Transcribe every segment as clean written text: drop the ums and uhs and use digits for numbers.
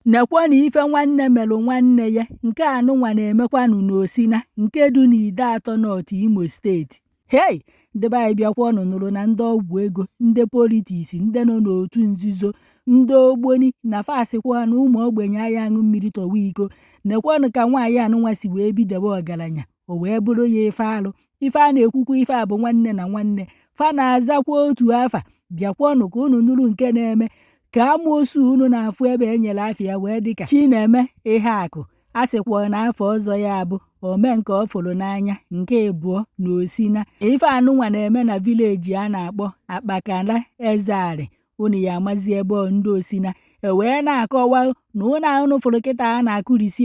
nekwa na ife nwanne melụ nwanne ya nke anụnwa na-emekwanụ n'Osina nke dị n'Ideato North Imo steeti. Hei, ndị be anyị bịakwa ọnụ nụrụ na ndị ọgwụ ego, ndị politiks, ndị nọ n'otu nzuzo, ndị ogboni na fasikwa na ụmụ ogbenye aya aṅụ mmiri tọwa iko. Nekwanụ ka nwaanyị anụnwa si wee bidobe ọgaranya o wee bụrụ ya ife alụ. Ife a na-ekwukwa ife a bụ nwanne na nwanne fa na-azakwa otu afa. Bịakwanụ ka unu nụrụ nke na-eme ka amoosu unu na-afụ ebe enyere afịa wee dịka Chineme ihe akụ a sịkwa na afọ ọzọ ya bụ ome nke ọ fụrụ n'anya nke ịbụọ n'Osina. Ife anụnwa na-eme na vileji a na-akpọ Akpakanazeala. Unu ya amazi ebe ndị Osina wee na-akọwa na ụnụ fụrụ kịta a na-akụrisi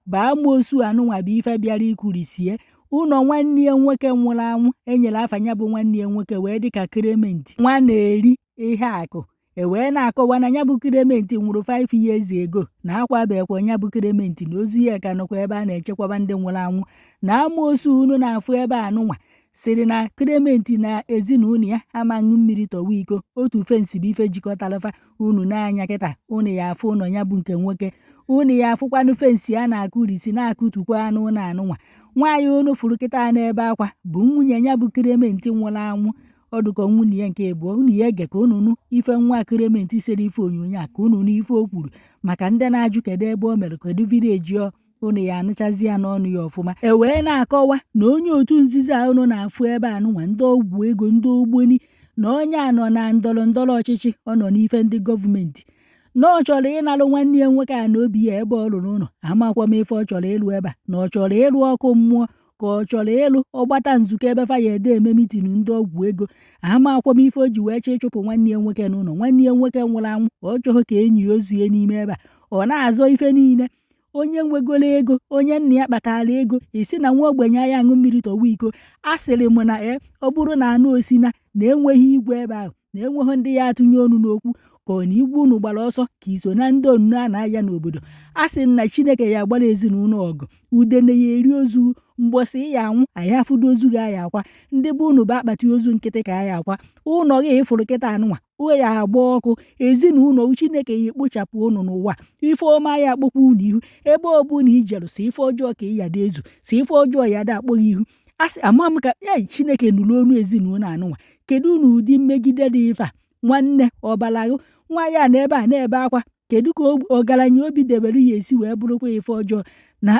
bụ amoosu anụnwa bụ ife bịara ikurisie ụlọ nwanne ya nwoke nwụrụ anwụ enyere afanya bụ nwanne ya nwoke wee dịka Clement Nwanneya ihe akụ wee na-akọwa na ya bụ Clement nwụrụ 5 years ago na akwabekwa ya bụ Clement na ozu ya ka nọkwa ebe a na-echekwaba ndị nwụrụ anwụ. Na amoosu unu na-afụ ebe anụnwa sịrị na Clement na ezinụlọ ya amaghị mmiri tọwa iko. Otu fensi bụ ife jikọtarafa unu n'anya kịta unu ya afụ ụlọ ya bụ nke nwoke. Unu ya afụkwanụ fensi a na-akụrisi na-akụtukwa anụ ụlọ anụnwa. Nwaanyị unu fụrụ kịta n'ebe akwa bụ nwunye ya bụ Clement nwụrụ anwụ. Ọdụkọ nwunye ya nke ịbụọ. Unu ya ege ka unu nụ ife nwa Clement sere ife onyonyo a ka unu nụ ife o kwuru maka ndị na-ajụ kedu ebe o mere kedu vileji unu ya anụchazi ya n'ọnụ ya ọfụma. Wee na-akọwa na onye otu nzuzo a unu na-afụ ebe anụnwa ndị ọgwụ ego, ndị ogboni na onye a nọ na ndọrọndọrọ ọchịchị ọ nọ n'ife ndị gọọmenti na ọ chọrọ ịnalụ nwanne ya nwoke a na obi ya ebe ọ lụrụ ụlọ. Amakwa m ife ọ chọrọ ịlụ ebe a na ọ chọrọ ịlụ ọkụ mmụọ ka ọ chọrọ ịlụ ọgbata nzukọ ebe fa ya ede eme mitin ndị ọgwụ ego. Amakwa m ife o ji wee chọ ịchụpụ nwanne ya nwoke n'ụlọ. Nwanne ya nwoke nwụrụ anwụ ọ chọghị ka enyi ozu ya n'ime ebe a ọ na-azọ ife niile. Onye nwegolo ego, onye nna ya kpatara ego isi na nwa ogbenye aya aṅụ mmiri tọwa iko. A sịrị m na ọ bụrụ na anụ Osina na enweghị igwe ebe ahụ na enweghị ndị ya atụnye ọnụ n'okwu ka ọ na igwe unu gbara ọsọ ka iso na ndị onunu a na-aya n'obodo. A sị na Chineke ya gbara ezinụlọ ọgụ udene ya eri ozu mgbọsị ya anwụ anyị afụdo ozu ga aya akwa. Ndị bụ unu bụ akpati ozu nkịtị ka aya akwa. Ụnọ gị ịfụrụ kịta anụnwa ya agba ọkụ ezinụlọ Chineke ya ekpochapụ unu n'ụwa. Ife ọma ya akpọkwa unu ihu ebe ọbụna ijeru si ife ọjọọ ka ị ya dị ezu si ife ọjọọ ya da akpọghị ihu. Asị ama m ka Chineke nụrụ ọnụ ezinụlọ anụnwa. Kedu unu ụdị mmegide dị ife a? Nwanne ọbalagụ nwaanyị a na-ebe a na-ebe akwa kedu ka ọgaranya obi debere ya esi wee bụrụkwa ife ọjọọ na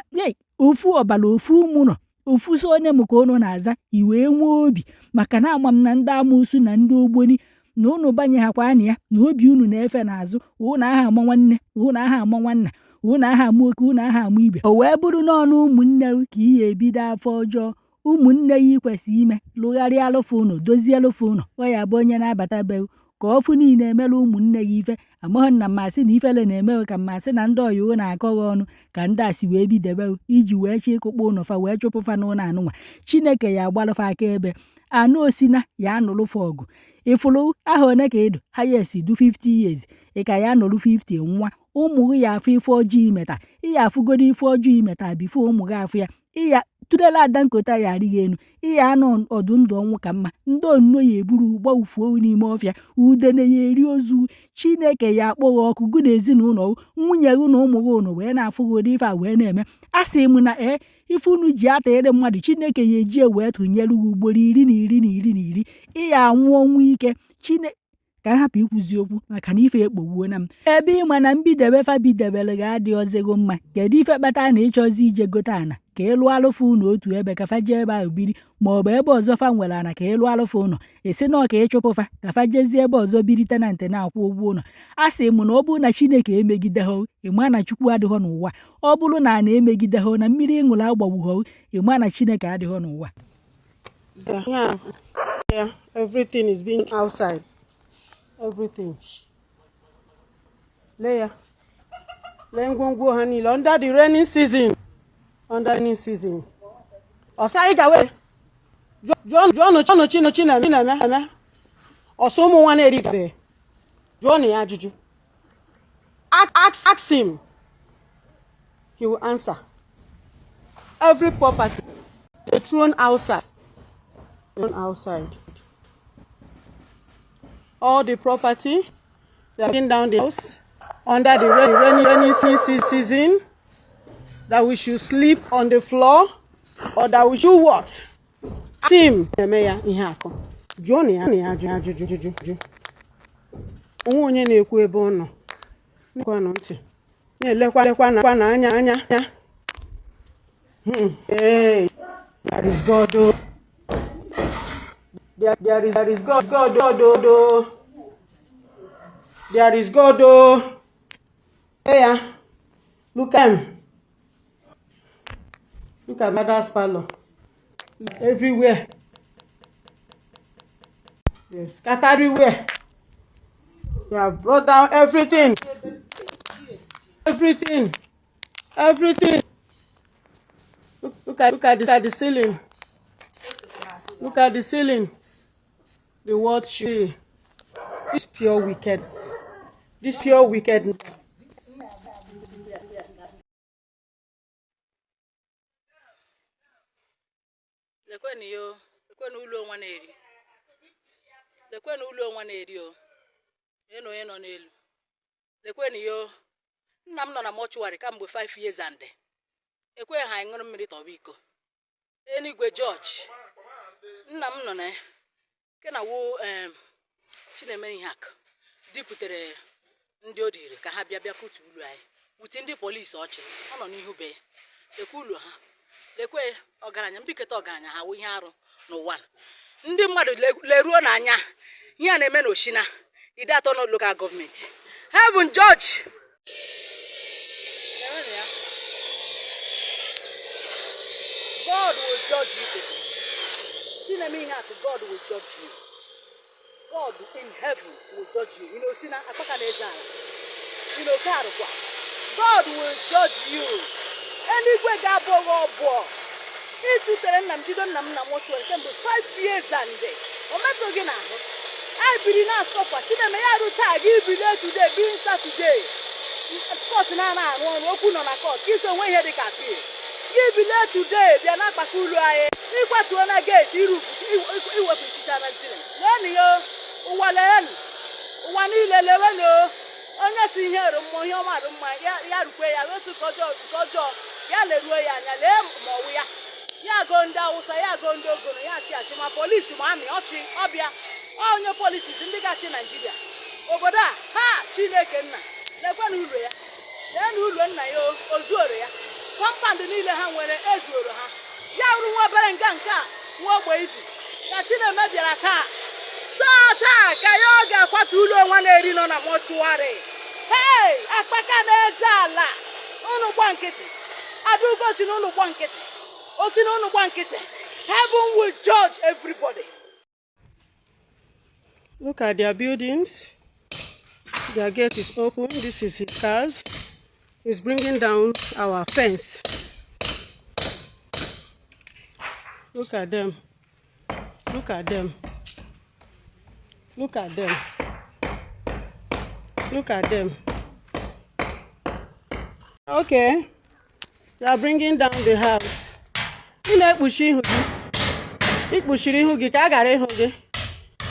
ofu ọbala ofu ụmụnọ ofu so onye m ka unu na-aza iwee nwee obi maka na ama m na ndị amoosu na ndị ogboni na unu banye hakwa anya ya na obi unu na-efe n'azụ. Unu aha ama nwanne, unu aha ama nwanna, unu aha ama oke, unu aha ama ibe. O wee bụrụ n'ọnụ ụmụnne ka ị ya ebido afọ ọjọọ. Ụmụnne ya ikwesị ime lụgharịa alụfụ unu dozie alụfụ unu ọ ya bụ onye na-abata be ka ọfụ niile emere ụmụnne ya ife. Amaghị na mmasị na ifele na-eme ka mmasị na ndị ọyịwo na-akọghị ọnụ ka ndị a si wee bidebe iji wee chi ịkụkpọ ụnụ fa wee chụpụfa n'ụlọ anụnwa. Chineke ya agbalụfa aka ebe anụ Osina ya anụlụfa ọgụ. Ịfụrụ aha one ka ịdụ ha ya esi du 50 years ị ka ya nọrụ 50 nwa. Ụmụ gị ya afụ ife ọjọọ imeta ịya afụgodo ife ọjọọ imeta bifo ụmụ gị afụ ya ịya tudela ada nkota ya arịghị enu ịya anọ ọdụ ndụ ọnwụ ka mma. Ndị onno ya eburu gbaufuo n'ime ọfịa udene ya eri ozu. Chineke ya akpọghị ọkụ gụ na ezinụlọ nwunye gị na ụmụ gị unu wee na-afụgodi ife a wee na-eme. A sị m na ife unu ji ata ere mmadụ Chineke ya eji wee tụnyere gị ugboro 10 ịya anwụ ọnwụ ike. Chineke ka m hapụ ikwuzi okwu maka na ife ekpogbuo na m ebe ịma na mbidebe fa bidebere ga adị ọzego mma. Kedu ife kpata na ịchọzi ije gote ana ka ịlụ alụfụ unu otu ebe ka fa jee ebe ahụ biri ma ọ bụ ebe ọzọ fa nwere ana ka ịlụ alụfụ unu esi na ọka ịchụpụ fa ka fa jezie ebe ọzọ biri tenantị na-akwụ ụgwọ ụlọ. A sị m na ọ bụrụ na Chineke emegide ha ịma na Chukwu adịghọ n'ụwa. Ọ bụrụ na a na-emegide ha na mmiri ịṅụrụ agbagbu ha ịma na Chineke adịghọ n'ụwa. Yeah, everything is being outside. Everything. Leia. Lengwongwo honey under the rainy season. Under rainy season. Osaiga we. John Chino. Osomo one eribe. John Yajuju. Ask him. He will answer. Every property they thrown outside. Outside. All the property, they are taking down the house, under the rainy season, that we should sleep on the floor, or that we should what? Team nwanneya ihe akọ. Jụọ ya ajụjụ. Onwe onye na-ekwu ebe ọ nọ. Nekwa nọ ntị. Na-elekwa na anya. Hey, there is God. There is God. There is God. Hey, look at him. Look at mother's parlor. Everywhere. They've scattered everywhere. They have brought down everything. Everything. Look at the ceiling. Look at the ceiling. The world should. This pure wickedness. Lekweni yo, lekweni ulo nwaneri. Lekweni ulo nwaneri yo. Eno nọ n'elu. Lekweni yo. Nna m nọ na mortuary kamgbe 5 years and ekwe ha ṅụrụ mmiri tọba iko. Enigwe George. Nna m nọ na kena wo Chineme ihe aka. Diputere ndị odiri ka ha bịa kutu ulu anyị. Wuti ndị polisi ọchị. Ọ nọ n'ihu be. Lekwe ulu ha. Lekwe ọgaranya mbiketa ọgaranya ha wụ ihe arụ n'ụwa. Ndị mmadụ leruo n'anya ihe a na-eme n'Osina Ideato no local government. Heaven judge. God will judge you. God will judge you. God in heaven will judge you. Osina Akpakanazeala. God will judge you. Anywhere that boy. It's nna m jido nna m na moto kemgbe 5 years and ometo gị na ahụ. I biri na suffer. Chineme ya ru tag ibile today being Saturday. Court na arụ ọrụ okwu nọ na court. Kiso nwe ihe dị ka appeal. Ibile today bịa na akpaka ụlọ anyị. Ịkwatuo na gate iwepụ chicha na ntị. Leni yo ụwa leni. Ụwa niile lewelo. Onye si ihe rụ mmụọ ihe ọma rụ mma ya rukwe ya wesu kọjọ ya leruo ya anya lee ma ọwụ ya. Ya go ndị Awụsa ya go ndị Ogono ya achị ma polisi ma amị ọchị ọbịa onye polisi ndị gachi Nigeria obodo a ha Chineke nna lekwana ụlọ ya lee na ụlọ nna ya ozuoro ya kọmpand niile ha nwere ezuoro ha ya rụrụ nwa obere nke a nwa ogbe ibu ka Chineme bịara taa ka ya ọ ga-akwatu ụlọ nwaneri nọ na mortuary. Hey, Akpakanazeala unu gba nkịtị Adugo si n'unu gba nkịtị Osina unu gba nkịtị. Heaven will judge everybody. Look at their buildings. Their gate is open. This is his cars. He's bringing down our fence. Look at them. Okay. They are bringing down the house.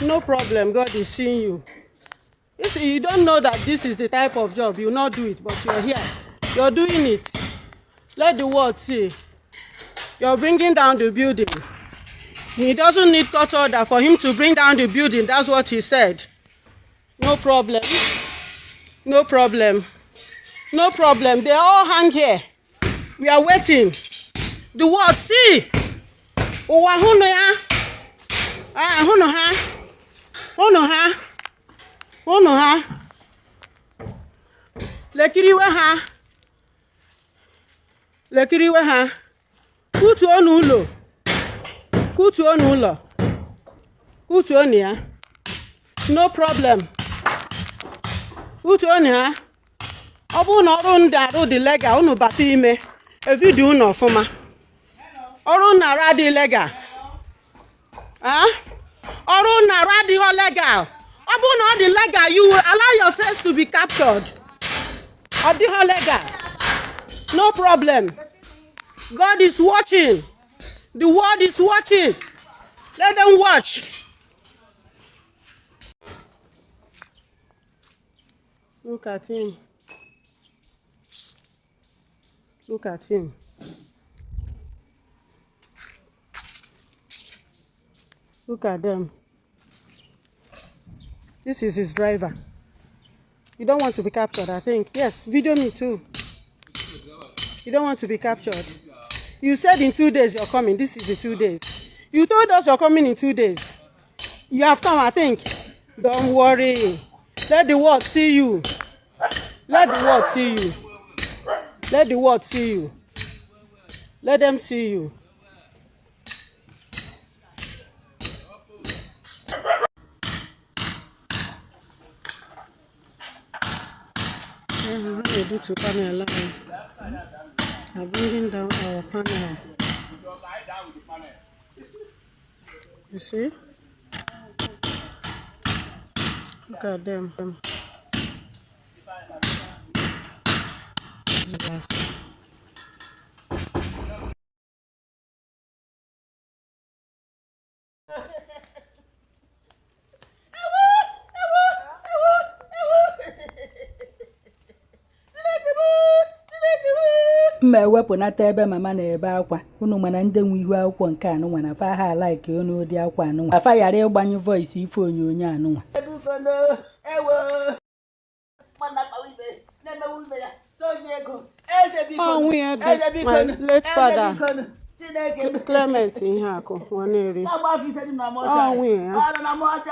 No problem. God is seeing you. You don't know that this is the type of job. You will not do it, but you're here. You're doing it. Let the world see. You're bringing down the building. He doesn't need court order for him to bring down the building. That's what he said. No problem. They all hang here. We are waiting. The world see. Hunu ha. Lekiriwe ha. Kutuo n'ụlọ. Ya. No problem. Kutuo ha. Ọ bụ na ọrụ ndị arụ dị legal unu bata ime. Evidio unu ọfụma. Ọrụ na arụ dị legal. Ọrụ na arụ dị legal. Ọ bụ na ọ dị legal, you will allow your face to be captured. Ọ dị legal. No problem. God is watching. The world is watching. Let them watch. Look at him. Look at him. Look at them. This is his driver. You don't want to be captured, I think. Yes, video me too. You don't want to be captured. You said in 2 days you're coming. This is the 2 days. You told us you're coming in 2 days. You have come, I think. Don't worry. Let the world see you. Let the world see you. Let the world see you. Let them see you. What do you do to panel? I'm bringing down our panel. You see? Look at them. Yes. mma ewepụnata ebe mama na-ebe akwa unu mana ndị nwe ihu akwụkwọ nke anụnwa na fa ha like unu ụdị akwa anụnwa afa yara ịgbanyụ voice ife onyonyo anụnwa My late father Clement Iheako Nwaneri.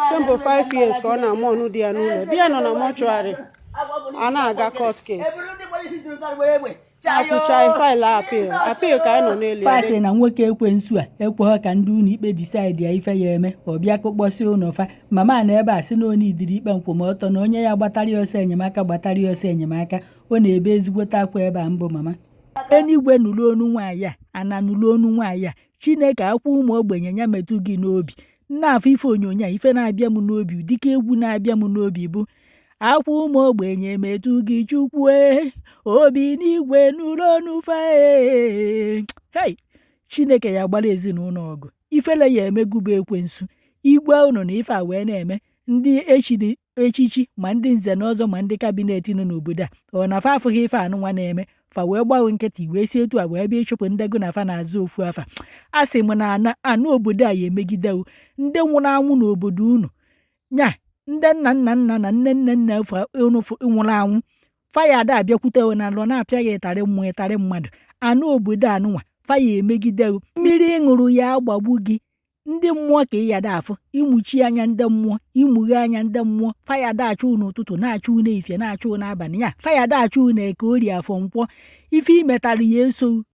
Kemgbe 5 years ka ọ na-amụ ọnụ dị ya n'ụlọ. Di ya nọ na mortuary. A na-aga court case. Akụcha file appeal ka anyị nọ n'elu. Fasị na nwoke ekwensu a ekweghị ka ndị ụlọ ikpe decide ya ife ya eme ọ bịa kụkpọsị ụlọ fa mama na ebe a sị na onye idiri ikpe nkwụmọtọ na onye ya gbatara ya ọsọ enyemaka ọ na-ebe ezigbote akwa ebe a mbụ mama enigwe nụrụ onu nwaanyị a ana nụrụ onu nwaanyị a Chineke akwa ụmụ ogbenye ya metụ gị n'obi nna afọ ife onyonyo a ife na-abịa m n'obi dịka egwu na-abịa m n'obi bụ akwa ụmụ ogbenye metụ gị Chukwu obi n'igwe nụrụ onu fa hey Chineke ya gbara ezinụlọ ọgụ ifele ya emegụba ekwensu igwe unu na ife a wee na-eme ndị echiri echichi ma ndị nze na ọzọ ma ndị kabinet nọ n'obodo a ọ na fa afụghị ife anụnwa na-eme fa wee gbawe nkịtị wee si etu a wee bịa ịchụpụ ndego na fa na-azụ ofu afa a sị m na anụ obodo a ya emegidewo ndị nwụrụ anwụ n'obodo unu nya ndị nna na nne unu nwụrụ anwụ faya ada abịakwutewo na alọ na-apịaghị ịtarị mmadụ anụ obodo anụnwa faya emegidewo mmiri ịṅụrụ ya agbagbu gị ndị mmụọ ka ị yada afụ ịmụchi anya ndị mmụọ ịmụghe anya ndị mmụọ faya dachụ n'ụtụtụ na-achụ n'efie na-achụ n'abalị ya faya dachụ na eke ori afọ nkwọ ife imetara ya eso